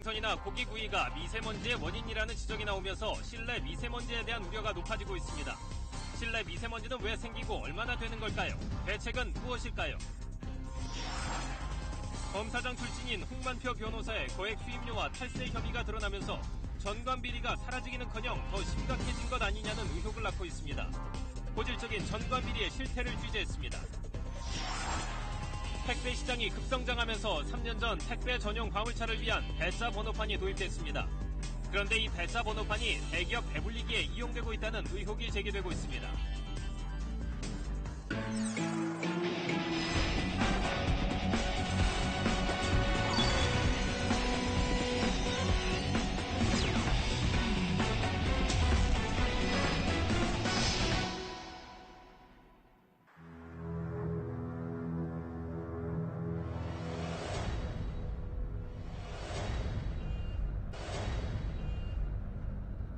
생선이나 고기구이가 미세먼지의 원인이라는 지적이 나오면서 실내 미세먼지에 대한 우려가 높아지고 있습니다. 실내 미세먼지는 왜 생기고 얼마나 되는 걸까요? 대책은 무엇일까요? 검사장 출신인 홍만표 변호사의 거액 수임료와 탈세 혐의가 드러나면서 전관 비리가 사라지기는커녕 더 심각해진 것 아니냐는 의혹을 낳고 있습니다. 고질적인 전관 비리의 실태를 취재했습니다. 택배 시장이 급성장하면서 3년 전 택배 전용 화물차를 위한 배차 번호판이 도입됐습니다. 그런데 이 배차 번호판이 대기업 배불리기에 이용되고 있다는 의혹이 제기되고 있습니다.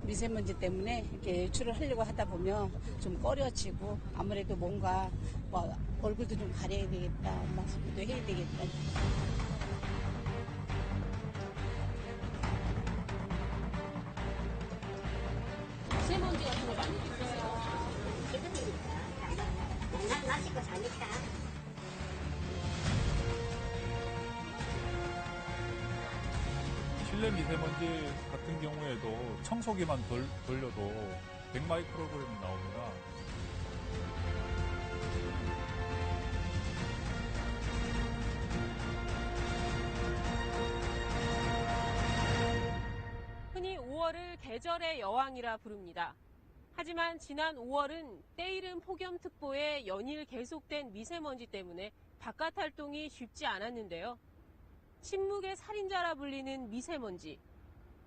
미세먼지 때문에 이렇게 외출을 하려고 하다 보면 좀 꺼려지고 아무래도 뭔가 얼굴도 좀 가려야 되겠다, 마스크도 해야 되겠다. 미세먼지 같은 거 많이 드세요? 난 맛있고 사니까. 실내 미세먼지 같은 경우에도 청소기만 돌려도 100마이크로그램이 나옵니다. 흔히 5월을 계절의 여왕이라 부릅니다. 하지만 지난 5월은 때이른 폭염특보에 연일 계속된 미세먼지 때문에 바깥 활동이 쉽지 않았는데요. 침묵의 살인자라 불리는 미세먼지.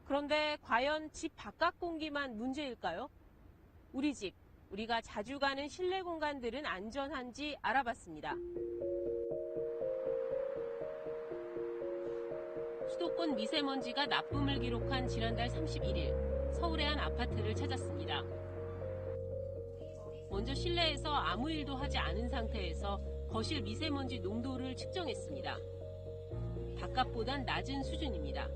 그런데 과연 집 바깥 공기만 문제일까요? 우리 집, 우리가 자주 가는 실내 공간들은 안전한지 알아봤습니다. 수도권 미세먼지가 나쁨을 기록한 지난달 31일, 서울의 한 아파트를 찾았습니다. 먼저 실내에서 아무 일도 하지 않은 상태에서 거실 미세먼지 농도를 측정했습니다. 바깥보단 낮은 수준입니다.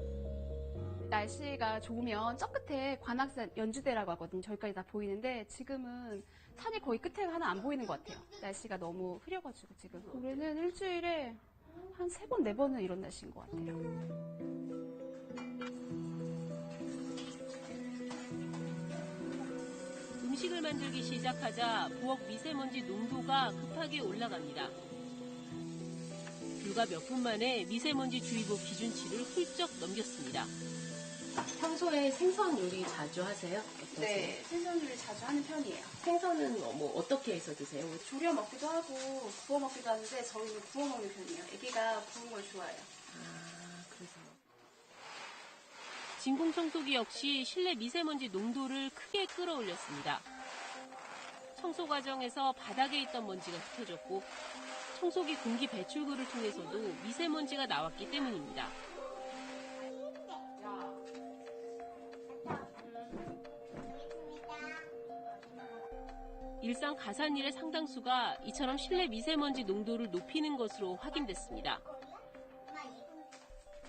날씨가 좋으면 저 끝에 관악산 연주대라고 하거든요. 저기까지 다 보이는데 지금은 산이 거의 끝에 하나 안 보이는 것 같아요. 날씨가 너무 흐려가지고 지금. 올해는 일주일에 한 3번, 4번은 이런 날씨인 것 같아요. 음식을 만들기 시작하자 부엌 미세먼지 농도가 급하게 올라갑니다. 불과 몇 분 만에 미세먼지 주의보 기준치를 훌쩍 넘겼습니다. 평소에 생선 요리 자주 하세요? 어떠세요? 네, 생선 요리 자주 하는 편이에요. 생선은 뭐 어떻게 해서 드세요? 조려 먹기도 하고 구워 먹기도 하는데 저희는 구워 먹는 편이에요. 애기가 구운 걸 좋아해요. 아, 그래서. 진공청소기 역시 실내 미세먼지 농도를 크게 끌어올렸습니다. 청소 과정에서 바닥에 있던 먼지가 흩어졌고 청소기 공기 배출구를 통해서도 미세먼지가 나왔기 때문입니다. 일상 가산일의 상당수가 이처럼 실내 미세먼지 농도를 높이는 것으로 확인됐습니다.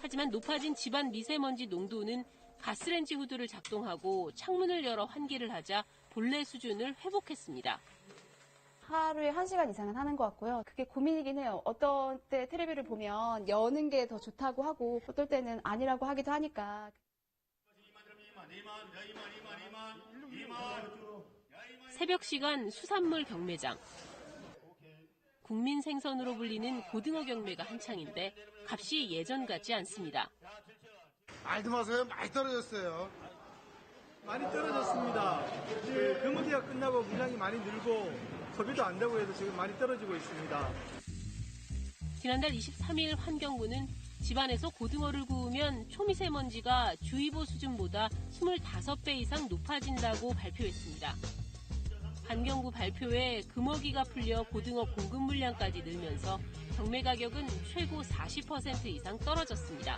하지만 높아진 집안 미세먼지 농도는 가스레인지 후드를 작동하고 창문을 열어 환기를 하자 본래 수준을 회복했습니다. 하루에 1시간 이상은 하는 것 같고요. 그게 고민이긴 해요. 어떤 때 텔레비를 보면 여는 게 더 좋다고 하고 어떨 때는 아니라고 하기도 하니까. 새벽 시간 수산물 경매장. 국민 생선으로 불리는 고등어 경매가 한창인데 값이 예전 같지 않습니다. 말도 마세요. 많이 떨어졌어요. 많이 떨어졌습니다. 이제 금어기가 끝나고 물량이 많이 늘고 소비도 안 되고 해서 지금 많이 떨어지고 있습니다. 지난달 23일 환경부는 집안에서 고등어를 구우면 초미세먼지가 주의보 수준보다 25배 이상 높아진다고 발표했습니다. 환경부 발표에 금어기가 풀려 고등어 공급 물량까지 늘면서 경매 가격은 최고 40% 이상 떨어졌습니다.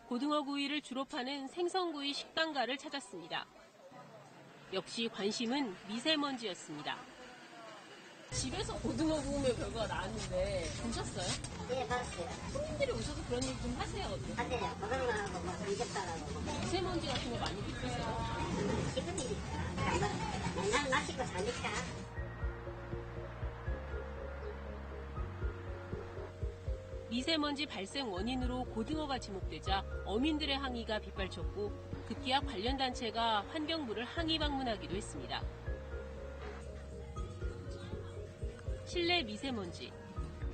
고등어 구이를 주로 파는 생선구이 식당가를 찾았습니다. 역시 관심은 미세먼지였습니다. 집에서 고등어 구우면 결과가 나왔는데 보셨어요? 예, 봤어요. 손님들이 오셔서 그런 얘기 좀 하세요. 하세요. 고등어하고 뭐 삼겹살하고 뭐 미세먼지 같은 거 많이 느끼세요? 기분 일이니까. 맨날 마시고 사니까. 미세먼지 발생 원인으로 고등어가 지목되자 어민들의 항의가 빗발쳤고 급기야 관련 단체가 환경부를 항의 방문하기도 했습니다. 실내 미세먼지,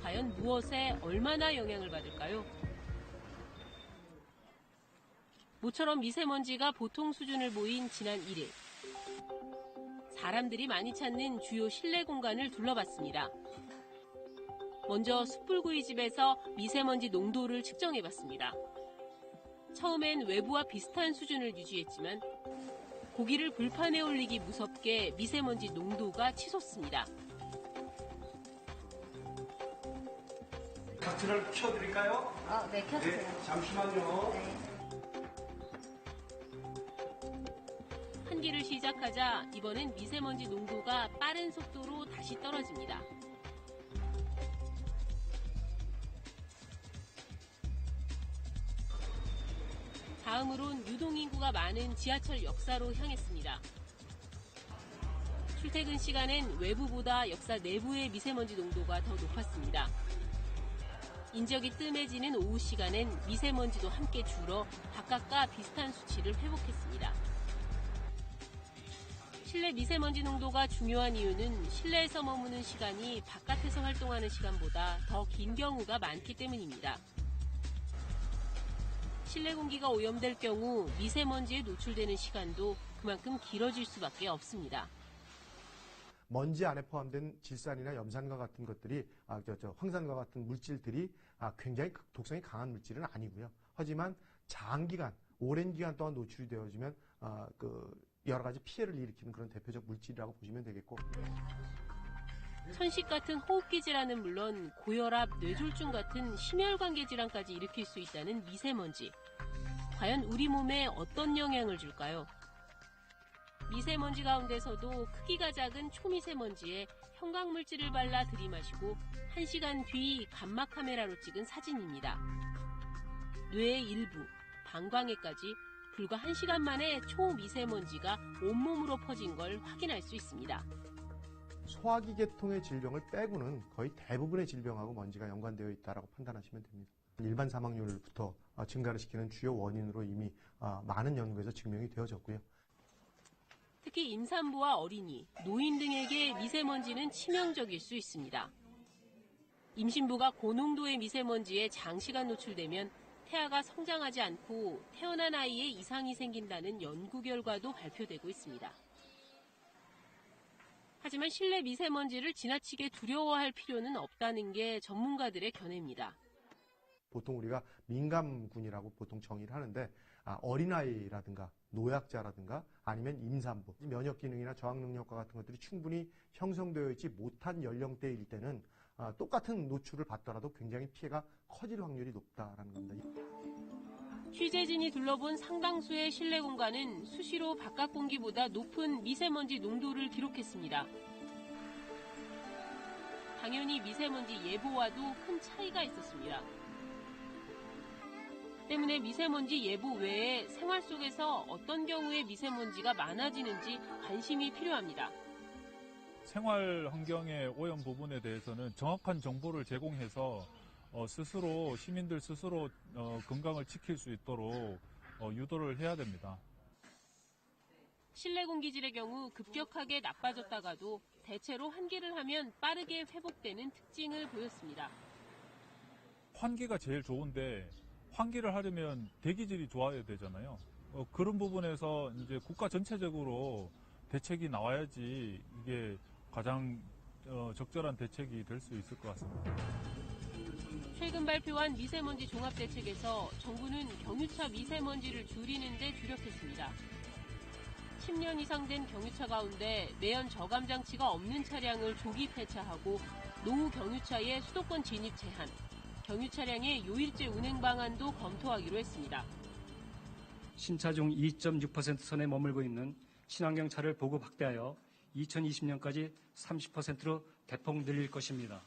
과연 무엇에 얼마나 영향을 받을까요? 모처럼 미세먼지가 보통 수준을 보인 지난 1일. 사람들이 많이 찾는 주요 실내 공간을 둘러봤습니다. 먼저 숯불구이집에서 미세먼지 농도를 측정해봤습니다. 처음엔 외부와 비슷한 수준을 유지했지만 고기를 불판에 올리기 무섭게 미세먼지 농도가 치솟습니다. 박스를 켜드릴까요? 네, 켜주세요. 네, 잠시만요. 환기를 시작하자 이번엔 미세먼지 농도가 빠른 속도로 다시 떨어집니다. 다음으론 유동인구가 많은 지하철 역사로 향했습니다. 출퇴근 시간엔 외부보다 역사 내부의 미세먼지 농도가 더 높았습니다. 인적이 뜸해지는 오후 시간엔 미세먼지도 함께 줄어 바깥과 비슷한 수치를 회복했습니다. 실내 미세먼지 농도가 중요한 이유는 실내에서 머무는 시간이 바깥에서 활동하는 시간보다 더 긴 경우가 많기 때문입니다. 실내 공기가 오염될 경우 미세먼지에 노출되는 시간도 그만큼 길어질 수밖에 없습니다. 먼지 안에 포함된 질산이나 염산과 같은 것들이 황산과 같은 물질들이 굉장히 독성이 강한 물질은 아니고요. 하지만 장기간, 오랜 기간 동안 노출이 되어지면 여러 가지 피해를 일으키는 그런 대표적 물질이라고 보시면 되겠고. 천식 같은 호흡기 질환은 물론 고혈압, 뇌졸중 같은 심혈관계 질환까지 일으킬 수 있다는 미세먼지. 과연 우리 몸에 어떤 영향을 줄까요? 미세먼지 가운데서도 크기가 작은 초미세먼지에 형광물질을 발라 들이마시고 1시간 뒤 감마 카메라로 찍은 사진입니다. 뇌의 일부, 방광에까지 불과 1시간 만에 초미세먼지가 온몸으로 퍼진 걸 확인할 수 있습니다. 소화기 계통의 질병을 빼고는 거의 대부분의 질병하고 먼지가 연관되어 있다고 판단하시면 됩니다. 일반 사망률부터 증가를 시키는 주요 원인으로 이미 많은 연구에서 증명이 되어졌고요. 특히 임산부와 어린이, 노인 등에게 미세먼지는 치명적일 수 있습니다. 임신부가 고농도의 미세먼지에 장시간 노출되면 태아가 성장하지 않고 태어난 아이에 이상이 생긴다는 연구 결과도 발표되고 있습니다. 하지만 실내 미세먼지를 지나치게 두려워할 필요는 없다는 게 전문가들의 견해입니다. 보통 우리가 민감군이라고 보통 정의를 하는데 어린아이라든가 노약자라든가 아니면 임산부, 면역 기능이나 저항 능력과 같은 것들이 충분히 형성되어 있지 못한 연령대일 때는 똑같은 노출을 받더라도 굉장히 피해가 커질 확률이 높다라는 겁니다. 취재진이 둘러본 상당수의 실내 공간은 수시로 바깥 공기보다 높은 미세먼지 농도를 기록했습니다. 당연히 미세먼지 예보와도 큰 차이가 있었습니다. 때문에 미세먼지 예보 외에 생활 속에서 어떤 경우에 미세먼지가 많아지는지 관심이 필요합니다. 생활 환경의 오염 부분에 대해서는 정확한 정보를 제공해서 시민들 스스로 건강을 지킬 수 있도록 유도를 해야 됩니다. 실내 공기질의 경우 급격하게 나빠졌다가도 대체로 환기를 하면 빠르게 회복되는 특징을 보였습니다. 환기가 제일 좋은데 환기를 하려면 대기질이 좋아야 되잖아요. 그런 부분에서 이제 국가 전체적으로 대책이 나와야지 이게 가장 적절한 대책이 될 수 있을 것 같습니다. 최근 발표한 미세먼지 종합대책에서 정부는 경유차 미세먼지를 줄이는 데 주력했습니다. 10년 이상 된 경유차 가운데 매연 저감 장치가 없는 차량을 조기 폐차하고 노후 경유차의 수도권 진입 제한, 경유 차량의 요일제 운행 방안도 검토하기로 했습니다. 신차 중 2.6% 선에 머물고 있는 친환경 차를 보급 확대하여 2020년까지 30%로 대폭 늘릴 것입니다.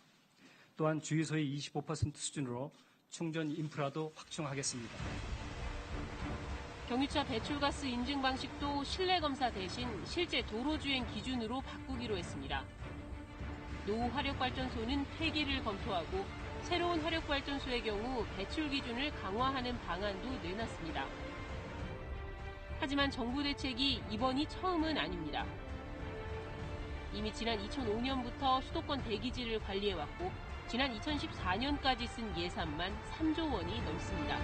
또한 주유소의 25% 수준으로 충전 인프라도 확충하겠습니다. 경유차 배출가스 인증 방식도 실내 검사 대신 실제 도로 주행 기준으로 바꾸기로 했습니다. 노후 화력발전소는 폐기를 검토하고 새로운 화력발전소의 경우 배출 기준을 강화하는 방안도 내놨습니다. 하지만 정부 대책이 이번이 처음은 아닙니다. 이미 지난 2005년부터 수도권 대기지를 관리해왔고 지난 2014년까지 쓴 예산만 3조 원이 넘습니다.